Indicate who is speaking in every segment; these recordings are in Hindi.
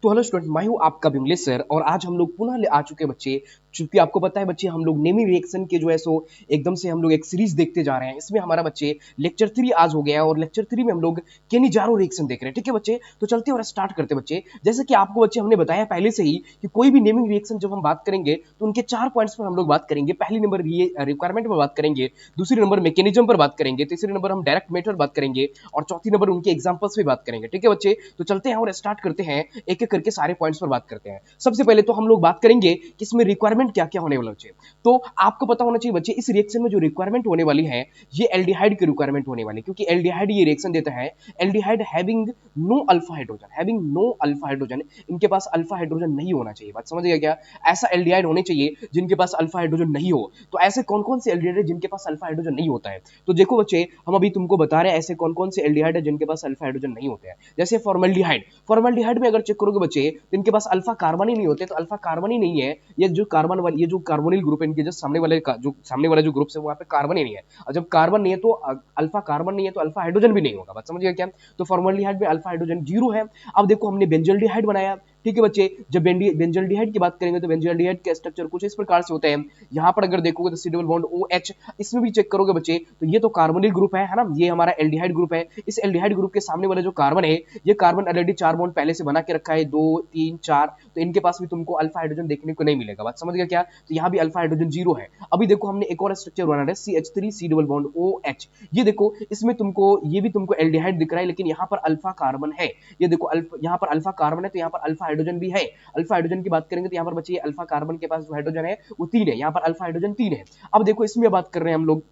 Speaker 1: तो हेलो स्टूडेंट, मैं हूं आपका विमलेश सर और आज हम लोग पुनः आ चुके हैं बच्चे। चूंकि आपको पता है बच्चे, हम लोग नेमी रिएक्शन के जो है सो एकदम से हम लोग एक सीरीज देखते जा रहे हैं। इसमें हमारा बच्चे लेक्चर 3 आज हो गया और लेक्चर 3 में हम लोग केनिजारो रिएक्शन देख रहे हैं। ठीक है बच्चे, तो चलते और स्टार्ट करते हैं बच्चे। जैसे कि आपको बच्चे हमने बताया पहले से ही कि कोई भी नेमिंग रिएक्शन जब हम बात करेंगे तो उनके 4 पॉइंट्स पर हम लोग बात करेंगे। पहली नंबर रिक्वायरमेंट पर बात करेंगे, दूसरी नंबर मैकेनिज्म पर बात करेंगे, तीसरी नंबर हम डायरेक्ट मेथड बात करेंगे और चौथी नंबर उनके एग्जांपल्स पे बात करेंगे। ठीक है बच्चे, तो चलते हैं और स्टार्ट करते हैं, एक एक करके सारे पॉइंट्स पर बात करते हैं। सबसे पहले तो हम लोग बात करेंगे कि इसमें रिक्वायरमेंट क्या क्या होने वाला बच्चे। तो आपको पता होना चाहिए बच्चे, इस रिएक्शन में जो रिक्वायरमेंट होने वाली है ये एल्डिहाइड की रिक्वायरमेंट होने वाली है, क्योंकि एल्डिहाइड ये रिएक्शन देता है। Aldehyde having no alpha hydrogen, having no alpha hydrogen, इनके पास अल्फा हाइड्रोजन नहीं होना चाहिए। बात समझ गया क्या? ऐसा एल्डिहाइड होने चाहिए जिनके पास अल्फा हाइड्रोजन नहीं हो। तो ऐसे कौन कौन से एल्डिहाइड है जिनके पास अल्फा हाइड्रोजन नहीं होता है? तो देखो बच्चे, हम अभी तुमको बता रहे हैं ऐसे कौन कौन से एल्डिहाइड है जिनके पास अल्फा हाइड्रोजन नहीं होते हैं। जैसे फॉर्मल्डिहाइड, फॉर्मल्डिहाइड में अगर चेक करोगे बच्चे तो इनके पास अल्फा कार्बन ही नहीं होते। तो अल्फा कार्बन ही नहीं है, ये जो कार्बन वाली, ये जो कार्बोनिल ग्रुप है, इनके जो सामने वाले का जो सामने वाला जो ग्रुप है वहां पे कार्बन ही नहीं है। और जब कार्बन नहीं है तो अल्फा कार्बन नहीं है तो अल्फा हाइड्रोजन भी नहीं होगा। बात समझिए क्या? तो फॉर्मल्डिहाइड में अल्फा हाइड्रोजन 0 है। अब देखो, हमने बेंजल्डिहाइड बनाया। ठीक है बच्चे, जब बेंजल्डिहाइड की बात करेंगे तो बेंजल्डिहाइड का स्ट्रक्चर कुछ इस प्रकार से होता है। यहाँ पर अगर देखोगे तो C double bond O H, इसमें भी चेक करोगे बच्चे तो ये तो कार्बोनिल ग्रुप है ना, ये हमारा एल्डिहाइड ग्रुप है। इस एल्डिहाइड ग्रुप के सामने वाला जो कार्बन है, ये कार्बन ऑलरेडी 4 बॉन्ड पहले से बना के रखा है, 2 3 4। तो इनके पास भी तुमको अल्फा हाइड्रोजन देखने को नहीं मिलेगा। बात समझ गया क्या? तो यहाँ भी अल्फा हाइड्रोजन 0 है। अभी देखो, हमने एक और स्ट्रक्चर बनाना है, CH3 सी डबल बॉन्ड OH। ये देखो, इसमें तुमको ये भी तुमको एल्डिहाइड दिख रहा है, लेकिन यहाँ पर अल्फा कार्बन है। ये देखो, यहाँ पर अल्फा कार्बन है तो यहाँ पर अल्फा हाइड्रोजन भी है। अल्फा हाइड्रोजन की बात करेंगे तो यहाँ पर बच्चे अल्फा कार्बन के पास जो हाइड्रोजन है वो 3 है, यहाँ पर अल्फा हाइड्रोजन 3 है। अब देखो, इसमें बात कर रहे हैं हम लोग,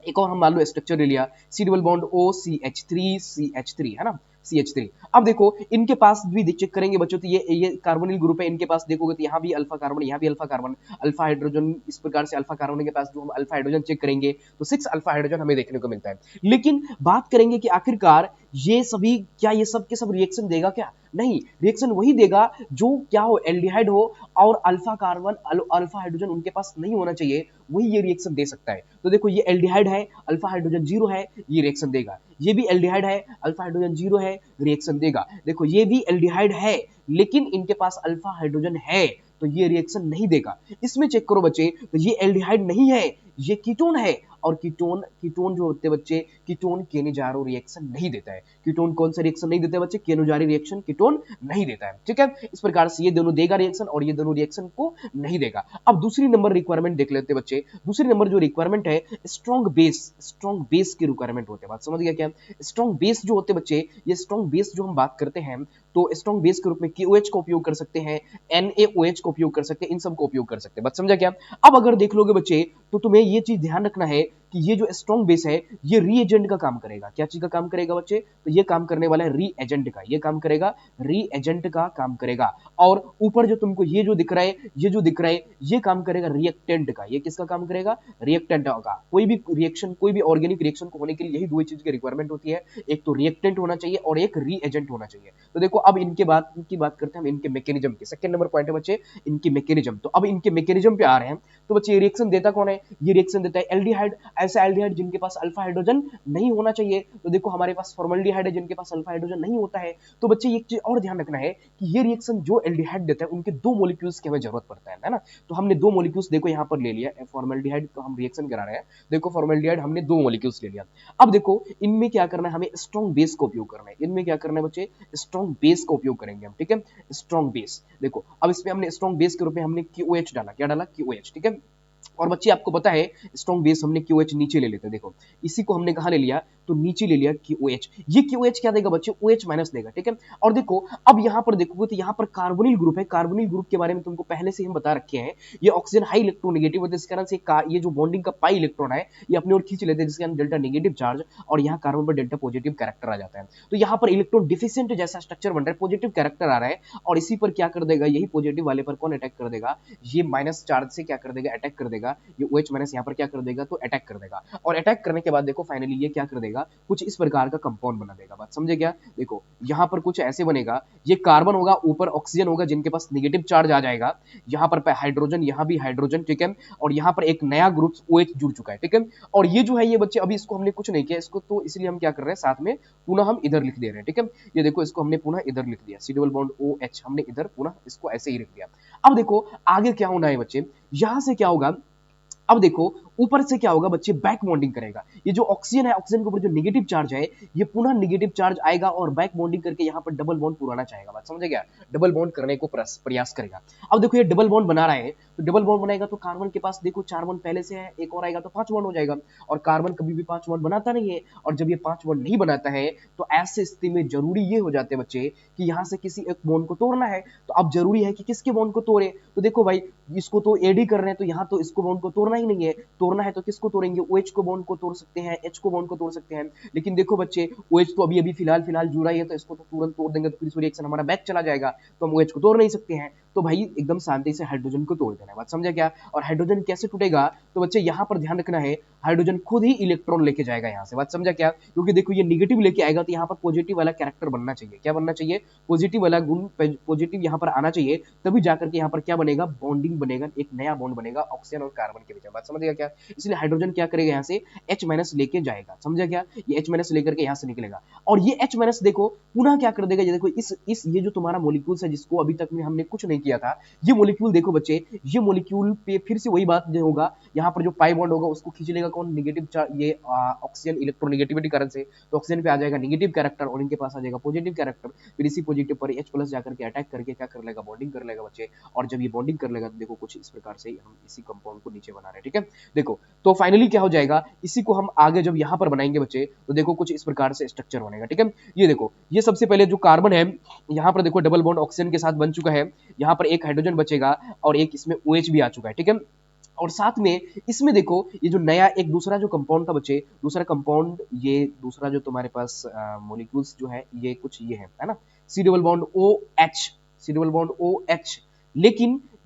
Speaker 1: एक और हम मान लो स्ट्रक्चर ले लिया, सी डबल बॉन्ड OCH3 है ना, CH3। अब देखो, इनके पास भी चेक करेंगे बच्चों तो ये कार्बोनिल ग्रुप है। इनके पास देखोगे तो यहाँ भी अल्फा कार्बन, यहाँ भी अल्फा कार्बन, अल्फा हाइड्रोजन। इस प्रकार से अल्फा कार्बन के पास जो हम अल्फा हाइड्रोजन चेक करेंगे तो 6 अल्फा हाइड्रोजन हमें देखने को मिलता है। लेकिन बात करेंगे कि आखिरकार ये सभी क्या, ये सब के सब रिएक्शन देगा क्या? नहीं, रिएक्शन वही देगा जो क्या हो, एल्डिहाइड हो और अल्फा कार्बन अल्फा हाइड्रोजन उनके पास नहीं होना चाहिए, वही ये रिएक्शन दे सकता है। तो देखो, ये एल्डिहाइड है, अल्फा हाइड्रोजन 0 है, ये रिएक्शन देगा। ये भी एल्डिहाइड है, अल्फा हाइड्रोजन 0 है, रिएक्शन देगा। देखो, ये भी एल्डिहाइड है लेकिन इनके पास अल्फा हाइड्रोजन है, तो ये रिएक्शन नहीं देगा। इसमें चेक करो बच्चे, तो ये एल्डिहाइड नहीं है, ये कीटोन है। और कीटोन कीटोन जो होते हैं बच्चे, कीटोन केनिजारो रिएक्शन नहीं देता है। कीटोन कौन सा रिएक्शन नहीं देता है बच्चे? केनिजारो रिएक्शन कीटोन नहीं देता है। ठीक है, इस प्रकार से ये दोनों देगा रिएक्शन और ये दोनों रिएक्शन को नहीं देगा। अब दूसरी नंबर रिक्वायरमेंट देख लेते हैं बच्चे। दूसरी नंबर जो रिक्वायरमेंट है, स्ट्रॉन्ग बेस की रिक्वायरमेंट होते हैं। बात समझ गया क्या? स्ट्रॉन्ग बेस जो होते हैं बच्चे, ये स्ट्रॉन्ग बेस जो हम बात करते हैं तो स्ट्रॉन्ग बेस के रूप में KOH का उपयोग कर सकते हैं, NaOH का उपयोग कर सकते हैं, इन सब को उपयोग कर सकते हैं। बात समझा क्या? अब अगर देख लोगे बच्चे तो तुम्हें ये चीज ध्यान रखना है कि ये जो स्ट्रॉन्ग बेस है ये रीएजेंट का काम करेगा। क्या चीज का काम करेगा बच्चे? तो ये काम करने वाला है रीएजेंट का, ये काम करेगा रीएजेंट का काम करेगा। और ऊपर जो तुमको ये जो दिख रहा है, ये जो दिख रहा है, ये काम करेगा रिएक्टेंट का। ये किसका काम करेगा? रिएक्टेंट का। कोई भी रिएक्शन, कोई भी ऑर्गेनिक रिएक्शन को होने के लिए यही दो चीज की रिक्वायरमेंट होती है, एक तो रिएक्टेंट होना चाहिए और एक रीएजेंट होना चाहिए। तो देखो, अब इनकी बात करते हैं हम, इनके मैकेनिज्म की। सेकंड नंबर पॉइंट है बच्चे इनकी मैकेनिज्म। तो अब इनके मैकेनिज्म पे आ रहे हैं। तो बच्चे, रिएक्शन देता कौन है? ये रिएक्शन देता है एल्डिहाइड। ऐसा एल्डिहाइड जिनके पास अल्फा हाइड्रोजन नहीं होना चाहिए। तो देखो, हमारे पास फॉर्मल्डिहाइड है जिनके पास अल्फा हाइड्रोजन नहीं होता है। तो बच्चे, एक चीज और ध्यान रखना है कि ये रिएक्शन जो एल्डिहाइड देता है उनके 2 मॉलिक्यूल्स की हमें जरूरत पड़ता है ना। तो हमने 2 मॉलिक्यूल्स देखो यहाँ पर ले लिया, फॉर्मल्डिहाइड को हम रिएक्शन करा रहे हैं। देखो, फॉर्मल्डिहाइड हमने 2 मॉलिक्यूल्स ले लिया। अब देखो, इनमें क्या करना है, हमें स्ट्रॉन्ग बेस का उपयोग करना है। इनमें क्या करना है बच्चे? स्ट्रॉन्ग बेस का उपयोग करेंगे हम। ठीक है, स्ट्रॉन्ग बेस। देखो, अब इसमें हमने स्ट्रॉन्ग बेस के रूप में हमने KOH डाला। क्या डाला? KOH। ठीक है, और बच्चे आपको पता है स्ट्रॉन्ग बेस हमने KOH नीचे ले लेते हैं। देखो, इसी को हमने कहा ले लिया, तो नीचे ले लिया KOH। ये KOH क्या देगा बच्चे? OH माइनस देगा। ठीक है, और देखो, अब यहां पर देखोगे तो यहां पर कार्बोनिल ग्रुप है। कार्बोनिल ग्रुप के बारे में तुमको पहले से ही हम बता रखे हैं, ये ऑक्सीजन हाई इलेक्ट्रोनेगेटिव होता है, इस कारण से ये जो बॉन्डिंग का पाई इलेक्ट्रॉन है ये अपनी ओर खींच लेते हैं, जिसके कारण डेल्टा नेगेटिव चार्ज और यहाँ कार्बन पर डेल्टा पॉजिटिव कैरेक्टर आ जाता है। तो यहाँ पर इलेक्ट्रॉन डिफिशिएंट जैसा स्ट्रक्चर बन रहा है, पॉजिटिव कैरेक्टर आ रहा है, और इसी पर क्या कर देगा, यही पॉजिटिव वाले पर कौन अटैक कर देगा? ये माइनस चार्ज से क्या कर देगा? अटैक कर देगा। ये OH माइनस यहाँ पर क्या कर देगा? तो अटैक कर देगा। और अटैक करने के बाद देखो, फाइनली ये क्या कर देगा? देगा, कुछ इस प्रकार का कंपाउंड बना देगा। बात समझे क्या? देखो यहाँ पर कुछ ऐसे बनेगा, ये कार्बन होगा, ऊपर ऑक्सीजन होगा जिनके पास नेगेटिव चार्ज आ जाएगा, यहाँ पर हाइड्रोजन, यहाँ भी हाइड्रोजन, ठीक है, और यहाँ पर एक नया ग्रुप OH जुड़ चुका है, ठीक है। और ये जो है ये बच्चे अभी इसको हमने कुछ नहीं किया, इसको तो इसलिए हम क्या कर रहे हैं, साथ में पुनः हम इधर लिख दे रहे हैं, ठीक है। ये देखो इसको हमने पुनः इधर लिख दिया, C डबल बॉन्ड OH हमने इधर पुनः इसको ऐसे ही लिख दिया। अब देखो आगे क्या होना है बच्चे, यहां से क्या होगा, अब देखो ऊपर से क्या होगा बच्चे, बैक बॉन्डिंग करेगा। ये जो ऑक्सीजन है, ऑक्सीजन के ऊपर जो नेगेटिव चार्ज है, ये पुनः नेगेटिव चार्ज आएगा और बैक बॉन्डिंग करके यहाँ पर डबल बॉन्ड पुराना चाहेगा। बात समझे क्या? डबल बॉन्ड करने को प्रयास करेगा। अब देखो ये डबल बॉन्ड बना रहा है, तो डबल बॉन्ड बनाएगा तो कार्बन के पास देखो 4 बॉन्ड पहले से है, एक और आएगा तो 5 बॉन्ड हो जाएगा। और कार्बन कभी भी 5 बॉन्ड बनाता नहीं है, और जब ये 5 बॉन्ड नहीं बनाता है तो ऐसे स्थिति में जरूरी ये हो जाते हैं बच्चे कि यहाँ से किसी एक बॉन्ड को तोड़ना है। तो अब जरूरी है कि किसके बॉन्ड को तोड़े, तो देखो भाई इसको तो एडी कर रहे हैं, तो यहाँ तो इसको बॉन्ड को तोड़ना ही नहीं है, तोड़ना है तो किसको तोड़ेंगे, OH को बॉन्ड को तोड़ सकते हैं, H को बॉन्ड को तोड़ सकते हैं। लेकिन देखो बच्चे OH तो अभी अभी फिलहाल जुड़ा ही है, तो इसको तो तुरंत तोड़ देंगे तो फिर इस रिएक्शन हमारा बैक चला जाएगा, तो हम OH को तोड़ नहीं सकते हैं। तो भाई एकदम शांति से हाइड्रोजन को तोड़ देना है। बात समझा क्या? और हाइड्रोजन कैसे टूटेगा, तो बच्चे यहाँ पर ध्यान रखना है, हाइड्रोजन खुद ही इलेक्ट्रॉन लेके जाएगा यहाँ से। बात समझा क्या? क्योंकि देखो ये निगेटिव लेके आएगा तो यहाँ पर पॉजिटिव वाला कैरेक्टर बनना चाहिए। क्या बनना चाहिए? पॉजिटिव वाला गुण, पॉजिटिव यहाँ पर आना चाहिए, तभी जाकर के यहाँ पर क्या बनेगा, बॉन्डिंग बनेगा, एक नया बॉन्ड बनेगा ऑक्सीजन और कार्बन के बीच में। बात समझिएगा क्या? इसलिए हाइड्रोजन क्या करेगा, यहाँ से H- लेके जाएगा। समझा क्या? ये H- लेकर के यहाँ से निकलेगा, और ये H- देखो पुनः क्या कर देगा, ये देखो इस ये जो तुम्हारा मॉलिक्यूल्स है जिसको अभी तक में हमने कुछ नहीं किया था, ये मॉलिक्यूल देखो बच्चे, ये मॉलिक्यूल पे फिर से वही बात जो होगा, यहाँ पर जो पाई बॉन्ड होगा उसको खींच लेगा कौन, नेगेटिव चार्ज, ये ऑक्सीजन इलेक्ट्रोनेगेटिविटी कारण से, तो ऑक्सीजन पे आ जाएगा नेगेटिव कैरेक्टर और इनके पास आ जाएगा पॉजिटिव कैरेक्टर। फिर इसी पॉजिटिव पर H+ जाकर के अटैक करके क्या कर लेगा, बॉन्डिंग कर लेगा बच्चे। और जब ये बॉन्डिंग कर लेगा तो देखो कुछ इस प्रकार से हम इसी कंपाउंड को नीचे बना रहे हैं, ठीक है। देखो तो फाइनली क्या हो जाएगा, इसी को हम आगे जब यहाँ पर बनाएंगे बच्चे, तो देखो कुछ इस प्रकार से स्ट्रक्चर बनेगा, ठीक है। ये देखो ये सबसे पहले जो कार्बन है, यहाँ पर देखो डबल बॉन्ड ऑक्सीजन के साथ बन चुका है, यहाँ पर एक हाइड्रोजन बचेगा और एक इसमें OH भी आ चुका है, ठीक है। और साथ में इसमें देखो ये जो नया एक दूसरा जो कंपाउंड था बच्चे, दूसरा कंपाउंड, ये दूसरा जो तुम्हारे पास मॉलिक्यूल्स जो है ये कुछ ये है ना, C double bond OH, C double bond OH।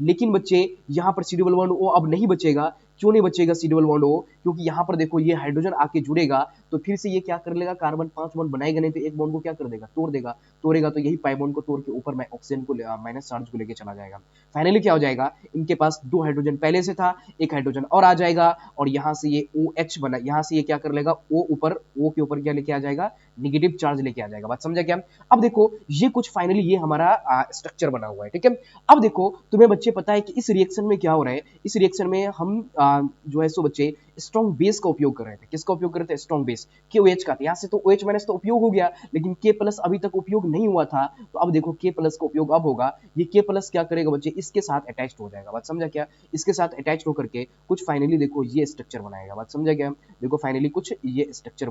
Speaker 1: लेकिन बच्चे यहाँ पर C डबल बॉन्ड O अब नहीं बचेगा। क्यों नहीं बचेगा C डबल बॉन्ड O? क्योंकि यहाँ पर देखो ये हाइड्रोजन आके जुड़ेगा तो फिर से ये क्या कर लेगा, कार्बन 5 बॉन्ड बनाएगा नहीं, तो एक बॉन्ड को क्या कर देगा, तोड़ देगा। तोड़ेगा तो यही पाई बॉन्ड को तोड़ के ऊपर में ऑक्सीजन को माइनस चार्ज को लेके चला जाएगा। फाइनली क्या हो जाएगा, इनके पास 2 हाइड्रोजन पहले से था, एक हाइड्रोजन और आ जाएगा, और यहाँ से ये OH बना, यहाँ से ये क्या कर लेगा, O के ऊपर क्या लेके आ जाएगा, नेगेटिव चार्ज लेके आ जाएगा। बात समझा क्या? अब देखो ये कुछ फाइनली ये हमारा स्ट्रक्चर बना हुआ है, ठीक है। अब देखो तुम्हें बच्चे पता है कि इस रिएक्शन में क्या हो रहा है, इस रिएक्शन में हम जो है सो बच्चे स्ट्रॉन्ग बेस का उपयोग कर रहे थे। किसका उपयोग कर रहे थे? स्ट्रॉन्ग बेस, KOH का। यहाँ से तो OH- तो उपयोग हो गया, लेकिन K+ अभी तक उपयोग नहीं हुआ था, तो अब देखो K+ का उपयोग अब होगा। ये K+ क्या करेगा बच्चे, इसके साथ अटैच्ड हो जाएगा। बात समझा क्या? इसके साथ अटैच्ड होकर के कुछ फाइनली देखो ये स्ट्रक्चर बनाएगा। बात समझा क्या? देखो फाइनली कुछ ये स्ट्रक्चर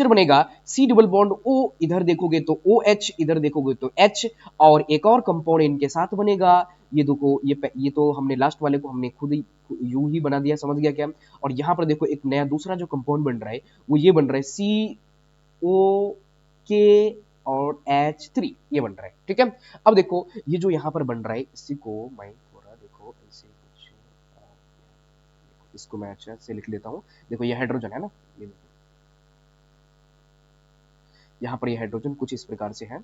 Speaker 1: बनेगा। C डबल बॉन्ड O इधर देखोगे तो OH, इधर देखोगे तो H, और एक और कंपाउंड इनके साथ बनेगा। ये देखो ये तो हमने लास्ट वाले को हमने खुद ही यूं ही बना दिया, समझ गया क्या? और यहाँ पर देखो एक नया दूसरा जो कंपाउंड बन रहा है वो ये बन रहा है COK और H3, ये बन रहा है, ठीक है। अब देखो ये जो यहाँ पर बन रहा है, इसी को मैं थोड़ा देखो ऐसे कुछ, इसको मैं अच्छा से लिख लेता हूँ। देखो ये हाइड्रोजन है ना, ये यहाँ पर ये हाइड्रोजन कुछ इस प्रकार से है,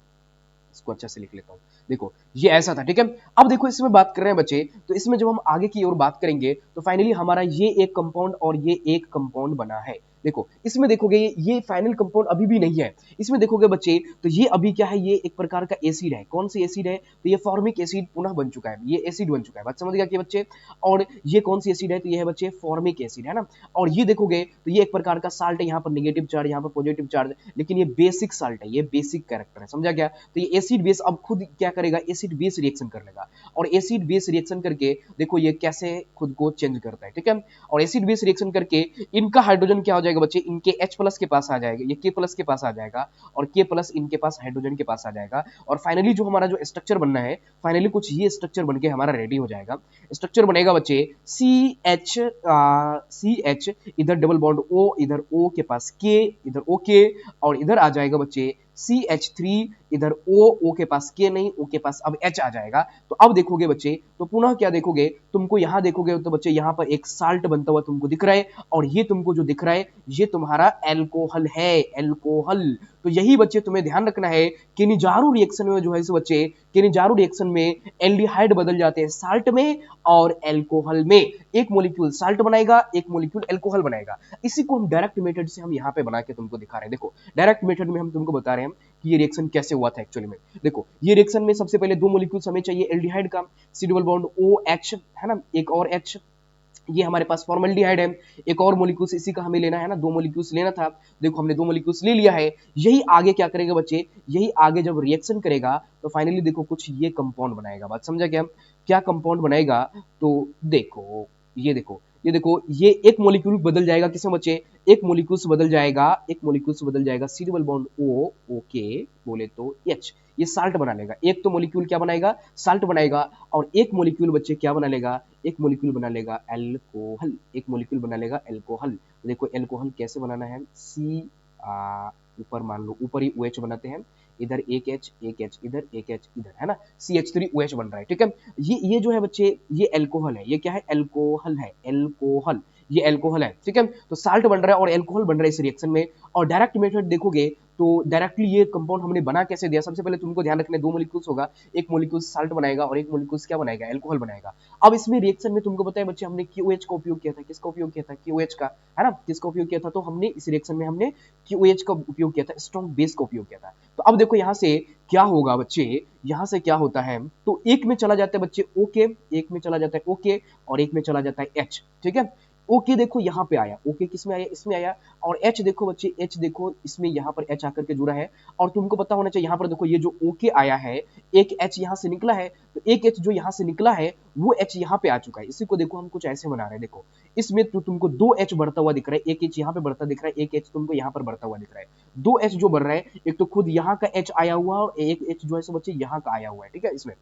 Speaker 1: इसको अच्छा से लिख लेता हूँ। देखो ये ऐसा था, ठीक है। अब देखो इसमें बात कर रहे हैं बच्चे, तो इसमें जब हम आगे की ओर बात करेंगे तो फाइनली हमारा ये एक कंपाउंड और ये एक कंपाउंड बना है। देखो इसमें देखोगे ये फाइनल कंपाउंड अभी भी नहीं है। इसमें देखोगे बच्चे तो ये अभी क्या है, ये एक प्रकार का एसिड है। कौन सी एसिड है? तो ये फॉर्मिक एसिड पुनः बन चुका है, ये एसिड बन चुका है। बात समझ गया कि बच्चे? और ये कौन सी एसिड है? तो ये है बच्चे फॉर्मिक एसिड, है ना। और ये देखोगे तो ये एक प्रकार का साल्ट है, यहाँ पर नेगेटिव चार्ज, यहाँ पर पॉजिटिव चार्ज, लेकिन ये बेसिक साल्ट है, ये बेसिक कैरेक्टर है, समझा क्या? तो ये एसिड बेस अब खुद क्या करेगा, एसिड बेस रिएक्शन कर लेगा, और एसिड बेस रिएक्शन करके देखो ये कैसे खुद को चेंज करता है, ठीक है। और एसिड बेस रिएक्शन करके इनका हाइड्रोजन क्या हो जाएगा बच्चे, इनके H+ के पास आ जाएगा, ये K+ के पास आ जाएगा, और K+ इनके पास हाइड्रोजन के पास आ जाएगा। और फाइनली जो हमारा जो स्ट्रक्चर बनना है, फाइनली कुछ ये स्ट्रक्चर बनके हमारा रेडी हो जाएगा। स्ट्रक्चर बनेगा बच्चे CH, इधर डबल बॉन्ड O, इधर O के पास K, इधर OK, और इधर आ जाएगा बच्चे CH3 इधर O के पास K नहीं, O के पास अब H आ जाएगा। तो अब देखोगे बच्चे, तो पुनः क्या देखोगे, तुमको यहाँ देखोगे तो बच्चे यहाँ पर एक साल्ट बनता हुआ तुमको दिख रहा है, और ये तुमको जो दिख रहा है ये तुम्हारा एल्कोहल है, एल्कोहल। तो यही बच्चे तुम्हें ध्यान रखना है, किनिजारू रिएक्शन में जो है बच्चे, किनिजारू रिएक्शन में एल्डिहाइड बदल जाते हैं साल्ट में और एल्कोहल में। एक मॉलिक्यूल साल्ट बनाएगा, एक मॉलिक्यूल एल्कोहल बनाएगा। इसी को हम डायरेक्ट मेथड से हम यहाँ पे बना के तुमको दिखा रहे हैं। देखो डायरेक्ट मेथड में हम तुमको बता रहे हैं कि ये रिएक्शन कैसे हुआ था एक्चुअली में। देखो ये रिएक्शन में सबसे पहले दो मॉलिक्यूल्स हमें चाहिए एल्डिहाइड का, सी डबल बॉन्ड OH है ना, एक और H, ये हमारे पास फॉर्मल्डिहाइड है। एक और मॉलिक्यूल्स इसी का हमें लेना है ना, दो मॉलिक्यूल्स लेना था। देखो हमने दो मॉलिक्यूल्स ले लिया है। यही आगे क्या करेगा बच्चे, यही आगे जब रिएक्शन करेगा तो फाइनली देखो कुछ ये कंपाउंड बनाएगा। बात समझा क्या, क्या कंपाउंड बनाएगा, तो देखो ये देखो, ये देखो ये एक मॉलिक्यूल बदल जाएगा किसमें बच्चे, एक मॉलिक्यूल से बदल जाएगा, एक मॉलिक्यूल से बदल जाएगा C double bond O, okay बोले तो H, ये साल्ट बना लेगा। एक तो मॉलिक्यूल क्या बनाएगा, साल्ट बनाएगा, और एक मॉलिक्यूल बच्चे क्या बना लेगा, एक मॉलिक्यूल बना लेगा एल्कोहल, एक मॉलिक्यूल बना लेगा एल्कोहल। देखो एल्कोहल कैसे बनाना है, सी ऊपर मान लो ऊपर ही OH बनाते हैं, इधर एक H इधर, एक H इधर, है ना, CH3OH बन रहा है। ठीक है, ये जो है बच्चे ये एल्कोहल है, ये क्या है, एल्कोहल है, एल्कोहल, ये एल्कोहल है। ठीक है, तो साल्ट बन रहा है और एल्कोहल बन रहा है इस रिएक्शन में। और डायरेक्ट मेथड देखोगे तो डायरेक्टली ये कंपाउंड हमने बना कैसे दिया, सबसे पहले तुमको ध्यान रखना है दो मॉलिक्यूल्स होगा, एक मॉलिक्यूल साल्ट बनाएगा और एक मॉलिक्यूल क्या बनाएगा, एल्कोहल बनाएगा। अब इसमें रिएक्शन में तुमको पता है बच्चे हमने QH का उपयोग किया था, किसका उपयोग किया था, QH का, है ना, किसका उपयोग किया था, तो हमने इस रिएक्शन में हमने QH का उपयोग किया था, स्ट्रॉन्ग बेस का उपयोग किया था। तो अब देखो यहाँ से क्या होगा बच्चे, यहाँ से क्या होता है, तो एक में चला जाता है बच्चे ओके, एक में चला जाता है ओके, और एक में चला जाता है H। ठीक है, ओके देखो यहाँ पे आया, ओके किसमें आया, इसमें आया, और H देखो बच्चे, H देखो इसमें यहाँ पर H आकर के जुड़ा है। और तुमको पता होना चाहिए यहाँ पर देखो ये जो ओके आया है, एक H यहाँ से निकला है, तो एक H जो यहाँ से निकला है वो H यहाँ पे आ चुका है। इसी को देखो हम कुछ ऐसे बना रहे हैं, देखो इसमें तो तुमको दो H बढ़ता हुआ दिख रहा है, एक H यहाँ पे बढ़ता दिख रहा है, एक H तुमको यहाँ पर बढ़ता हुआ दिख रहा है। दो H जो बढ़ रहा है, एक तो खुद यहाँ का H आया हुआ और एक H जो है सो बच्चे यहाँ का आया हुआ है। ठीक है, इसमें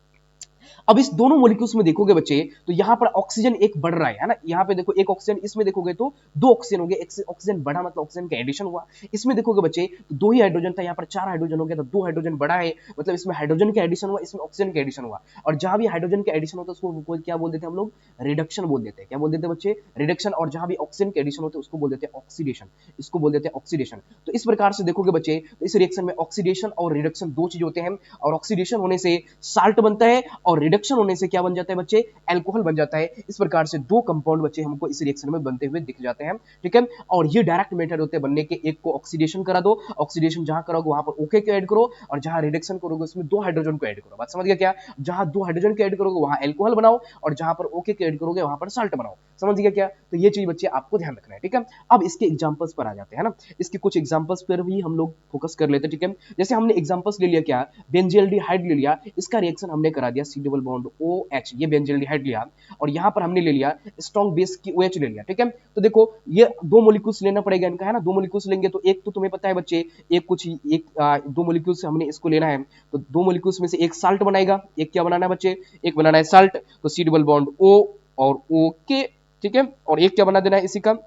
Speaker 1: अब इस दोनों मॉलिक्यूल्स में देखोगे बच्चे तो यहाँ पर ऑक्सीजन एक बढ़ रहा है ना, यहाँ पे देखो एक ऑक्सीजन, इसमें देखोगे तो दो ऑक्सीजन हो गए, एक ऑक्सीजन बढ़ा मतलब ऑक्सीजन का एडिशन हुआ। इसमें देखोगे बच्चे तो दो ही हाइड्रोजन था, यहाँ पर चार हाइड्रोजन हो गया, तो दो हाइड्रोजन बढ़ा है, मतलब इसमें हाइड्रोजन का एडिशन हुआ, इसमें ऑक्सीजन का एडिशन हुआ। और जहां भी हाइड्रोजन का एडिशन होता है उसको क्या बोल देते हैं हम लोग, रिडक्शन बोल देते हैं। क्या बोल देते हैं बच्चे, रिडक्शन। और जहां भी ऑक्सीजन के एडिशन होते हैं उसको बोल देते हैं ऑक्सीडेशन, इसको बोल देते हैं ऑक्सीडेशन। तो इस प्रकार से देखोगे बच्चे तो इस रिएक्शन में ऑक्सीडेशन और रिडक्शन दो चीज होते हैं, और ऑक्सीडेशन होने से साल्ट बनता है और रिडक्शन होने से क्या बन जाता है बच्चे, एल्कोहल बन जाता है। इस प्रकार से दो कंपाउंड बच्चे हमको इस रिएक्शन में बनते हुए दिख जाते हैं। ठीक है, और ये डायरेक्ट मेथड होते हैं बनने के, एक को ऑक्सीडेशन करा दो, ऑक्सीडेशन जहां करोगे वहां पर ओके को ऐड करो, और जहां रिडक्शन करोगे उसमें दो हाइड्रोजन को ऐड करो। बात समझ गया क्या, जहां दो हाइड्रोजन को ऐड करोगे वहां एल्कोहल बनाओ, और जहां पर ओके को ऐड करोगे वहां पर साल्ट बनाओ। समझ गया क्या, तो ये चीज बच्चे आपको ध्यान रखना है। ठीक है, अब इसके एग्जांपल्स पर आ जाते हैं ना, इसके कुछ एग्जांपल्स पर भी हम लोग फोकस कर लेते हैं। ठीक है, जैसे हमने एग्जांपल्स ले लिया क्या, बेंजील्डिहाइड ले लिया, इसका रिएक्शन हमने करा दिया सी डबल बॉन्ड OH, ये बेंजील्डिहाइड लिया, और यहां पर हमने ले लिया स्ट्रॉन्ग बेस की OH ले लिया। ठीक है, तो देखो ये दो मॉलिक्यूल्स लेना पड़ेगा इनका, है ना, दो मॉलिक्यूल्स लेंगे तो एक तो तुम्हें पता है बच्चे, एक कुछ एक दो मॉलिक्यूल्स से हमने इसको लेना है, तो दो मॉलिक्यूल्स में से एक साल्ट बनाएगा, एक क्या बनाना है बच्चे, एक बनाना है साल्ट, तो सी डबल बॉन्ड O और ओके। ठीक है, और एक क्या बना देना है इसी का,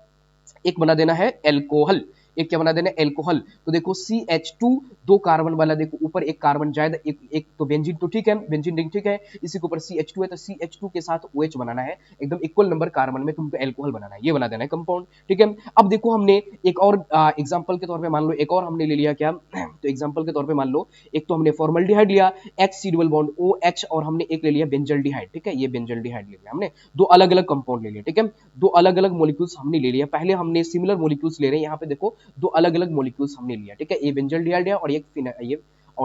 Speaker 1: एक बना देना है एल्कोहल, एक क्या बना देना है एल्कोहल। तो देखो CH2 दो कार्बन वाला, देखो ऊपर एक कार्बन जाएगा, एक तो बेंजीन तो ठीक है, बेंजीन रिंग ठीक है, इसी के ऊपर CH2 है, तो CH2 के साथ OH बनाना है, एकदम इक्वल नंबर कार्बन में तुमको एल्कोहल बनाना है, ये बना देना है कंपाउंड। ठीक है, अब देखो हमने एक और एग्जांपल के तौर पे मान लो, एक और हमने ले लिया क्या, तो एग्जांपल के तौर पे मान लो एक तो हमने फॉर्मल्डिहाइड लिया, HC डबल बॉन्ड OH, और हमने एक ले लिया बेंजल्डिहाइड। ठीक है, ये बेंजल्डिहाइड ले लिया हमने, दो अलग अलग कंपाउंड ले लिया। ठीक है, दो अलग अलग मॉलिक्यूल्स हमने ले लिया, पहले हमने सिमिलर मॉलिक्यूल्स ले रहे हैं, यहाँ पे देखो दो अलग अलग मॉलिक्यूल्स हमने लिया। ठीक है, ये बेंजल्डिहाइड है और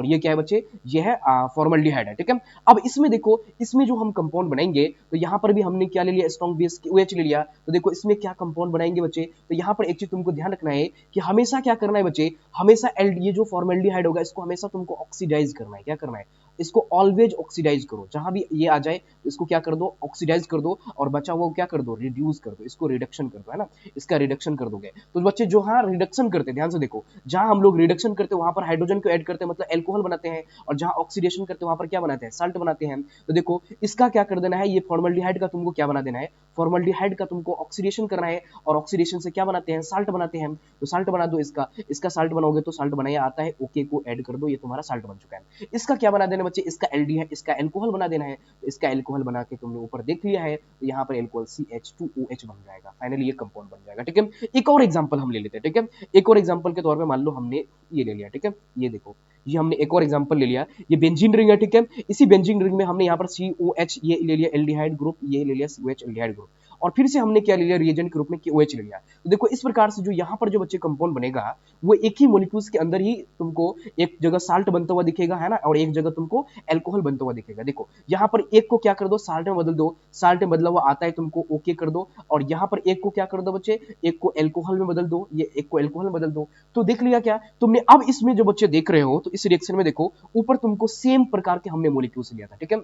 Speaker 1: ये क्या है बच्चे, ये है फॉर्मल्डिहाइड है। ठीक है, अब इसमें देखो, इसमें जो हम कंपाउंड बनाएंगे तो यहाँ पर भी हमने क्या ले लिया, स्ट्रॉन्ग बेस OH ले लिया। तो देखो इसमें क्या कंपाउंड बनाएंगे बच्चे, तो यहाँ पर एक चीज तुमको ध्यान रखना है कि हमेशा क्या करना है बच्चे, हमेशा ये जो फॉर्मल्डिहाइड होगा इसको हमेशा तुमको ऑक्सीडाइज करना है, क्या करना है, इसको ऑलवेज ऑक्सीडाइज करो, जहां भी ये आ जाए इसको क्या कर दो, ऑक्सीडाइज कर दो, और बचा हुआ क्या कर दो, रिड्यूस कर दो, इसको रिडक्शन कर दो, है ना, इसका रिडक्शन कर दोगे। तो बच्चे जो हाँ रिडक्शन करते, ध्यान से देखो, जहां हम लोग रिडक्शन करते हैं वहां पर हाइड्रोजन को ऐड करते हैं, मतलब एल्कोहल बनाते हैं, और जहां ऑक्सीडेशन करते हैं वहां पर क्या बनाते हैं, साल्ट बनाते हैं। तो देखो इसका क्या कर देना है, ये फॉर्मल्डिहाइड का तुमको क्या बना देना है, फॉर्मल्डिहाइड का तुमको ऑक्सीडेशन करना है, और ऑक्सीडेशन से क्या बनाते हैं, साल्ट बनाते हैं। तो साल्ट बना दो, इसका साल्ट बनाओगे तो साल्ट बनाया आता है, ओके को ऐड कर दो, ये तुम्हारा साल्ट बन चुका है। इसका क्या बना देना बच्चे, इसका एल्डी है, इसका एल्कोहल बना देना है। इसका एल्कोहल बना के तुमने ऊपर देख लिया है, तो यहाँ पर एल्कोहल CH2OH बन जाएगा, फाइनली ये कंपाउंड बन जाएगा। ठीक है, एक और एग्जांपल हम ले लेते हैं। ठीक है, एक और एग्जांपल के तौर पे मान लो हमने ये ले लिया। ठीक है, ये देखो, ये हमने एक और एग्जांपल ले लिया, ये बेंजीन रिंग है। ठीक है, इसी बेंजीन रिंग में हमने यहाँ पर COH ये ले लिया, एल्डिहाइड ग्रुप ये ले लिया, COH एल्डिहाइड ग्रुप, और फिर से हमने क्या ले लिया, रिएजेंट के रूप में KOH ले लिया। तो देखो इस प्रकार से जो यहाँ पर जो बच्चे कंपाउंड बनेगा वो एक ही मॉलिक्यूल्स के अंदर ही तुमको एक जगह साल्ट बनता हुआ दिखेगा, है ना, और एक जगह तुमको एल्कोहल बनता हुआ दिखेगा। देखो यहाँ पर एक को क्या कर दो, साल्ट में बदल दो, साल्ट में बदला हुआ आता है तुमको, ओके कर दो, और यहाँ पर एक को क्या कर दो बच्चे, एक को एल्कोहल में बदल दो, ये एक को एल्कोहल में बदल दो। तो देख लिया क्या तुमने। अब इसमें जो बच्चे देख रहे हो, तो इस रिएक्शन में देखो ऊपर तुमको सेम प्रकार के हमने मॉलिक्यूल्स लिया था। ठीक है,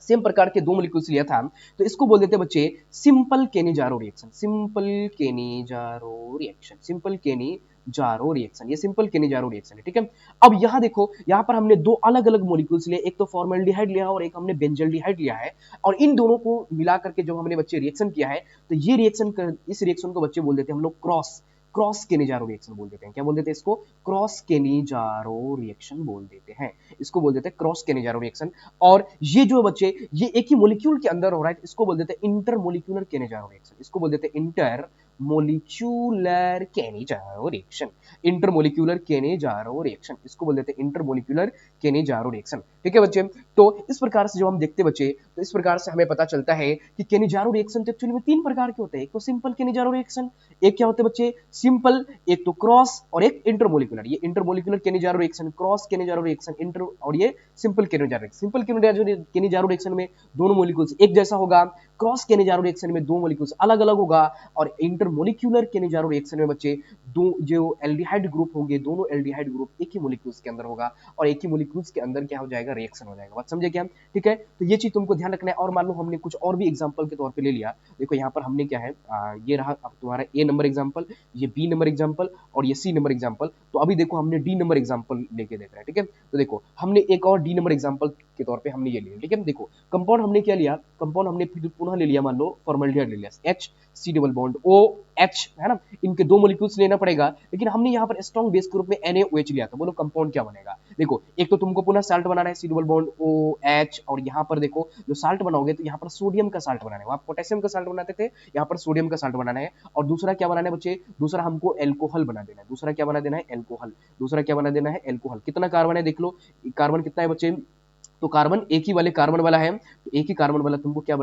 Speaker 1: सेम प्रकार के दो मॉलिक्यूल्स लिया था, तो इसको बोल देते हैं बच्चे simple Cannizzaro reaction, simple Cannizzaro reaction, simple Cannizzaro reaction, ये सिंपल केनिजारो रिएक्शन है। ठीक है, अब यहां देखो, यहां पर हमने दो अलग अलग मॉलिक्यूल्स लिए, एक तो फॉर्मल्डिहाइड लिया और एक हमने बेंजल्डिहाइड लिया है, और इन दोनों को मिला करके जो हमने बच्चे रिएक्शन किया है, तो ये रिएक्शन, इस रिएक्शन को बच्चे बोल देते हैं हम लोग क्रॉस क्रॉस केनिजारो रिएक्शन बोल देते हैं। क्या बोल देते हैं इसको, क्रॉस केनिजारो रिएक्शन बोल देते हैं, इसको बोल देते हैं क्रॉस केनिजारो रिएक्शन। और ये जो बच्चे ये एक ही मॉलिक्यूल के अंदर हो रहा है, इसको बोल देते हैं इंटरमोलिक्यूलर केनिजारो रिएक्शन, इसको बोल देते हैं intermolecular Cannizzaro reaction, intermolecular Cannizzaro reaction, इसको बोल देते हैं इंटरमोलिक्यूलर केनिजारो रिएक्शन। ठीक है बच्चे, तो इस प्रकार से जो हम देखते बच्चे, तो इस प्रकार से हमें पता चलता है कि केनिजारो रिएक्शन तो एक्चुअली में तीन प्रकार के होते हैं, एक तो सिंपल केनिजारो रिएक्शन, एक क्या होते हैं बच्चे सिंपल, एक तो क्रॉस, और एक इंटरमोलिक्यूलर। ये intermolecular Cannizzaro reaction, cross Cannizzaro reaction, inter, और ये simple Cannizzaro reaction. Simple Cannizzaro reaction में दोनों मॉलिक्यूल्स एक जैसा होगा, क्रॉस केनिजारो रिएक्शन में दो मॉलिक्यूल्स अलग अलग होगा, और इंटरमोलिक्यूलर केनिजारो रिएक्शन में बच्चे दो जो एल्डिहाइड ग्रुप होंगे, दोनों एल्डिहाइड ग्रुप एक ही मॉलिक्यूल्स के अंदर होगा, और एक ही मॉलिक्यूल्स के अंदर क्या हो जाएगा, रिएक्शन हो जाएगा। बात समझे क्या। ठीक है, तो ये चीज तुमको ध्यान रखना है। और मान लो हमने कुछ और भी एग्जांपल के तौर पे ले लिया, देखो यहाँ पर हमने क्या है, ये रहा अब तुम्हारा A नंबर एग्जांपल, ये B नंबर एग्जांपल, और ये C नंबर एग्जांपल। तो अभी देखो हमने D नंबर एग्जांपल लेके देख रहे हैं। ठीक है, तो देखो हमने एक और D नंबर एग्जांपल के तौर पे हमने ये लिया। ठीक है, देखो कंपाउंड हमने क्या लिया, कंपाउंड हमने फिर पुनः ले लिया, मान लो फॉर्मल्डिहाइड ले लिया, HC डबल बॉन्ड OH, है ना, इनके दो मॉलिक्यूल्स लेना पड़ेगा, लेकिन हमने यहाँ पर स्ट्रॉन्ग बेस के रूप में NaOH लिया था। बोलो कंपाउंड क्या बनेगा, देखो एक तो तुमको पुनः साल्ट बनाना है, C डबल बॉन्ड OH, और यहाँ पर देखो जो साल्ट बनाओगे तो यहाँ पर सोडियम का साल्ट बनाना है, वहां पोटेशियम का साल्ट बनाते थे, यहाँ पर सोडियम का साल्ट बनाना है। और दूसरा क्या बनाना है बच्चे, दूसरा हमको एल्कोहल बना देना है, दूसरा क्या बना देना है, एल्कोहल, दूसरा क्या बना देना है, एल्कोहल। कितना कार्बन है देख लो, कार्बन कितना है बच्चे, तो कार्बन एक ही वाले कार्बन वाला है, तो एक ही कार्बन वाला तुमको क्या बना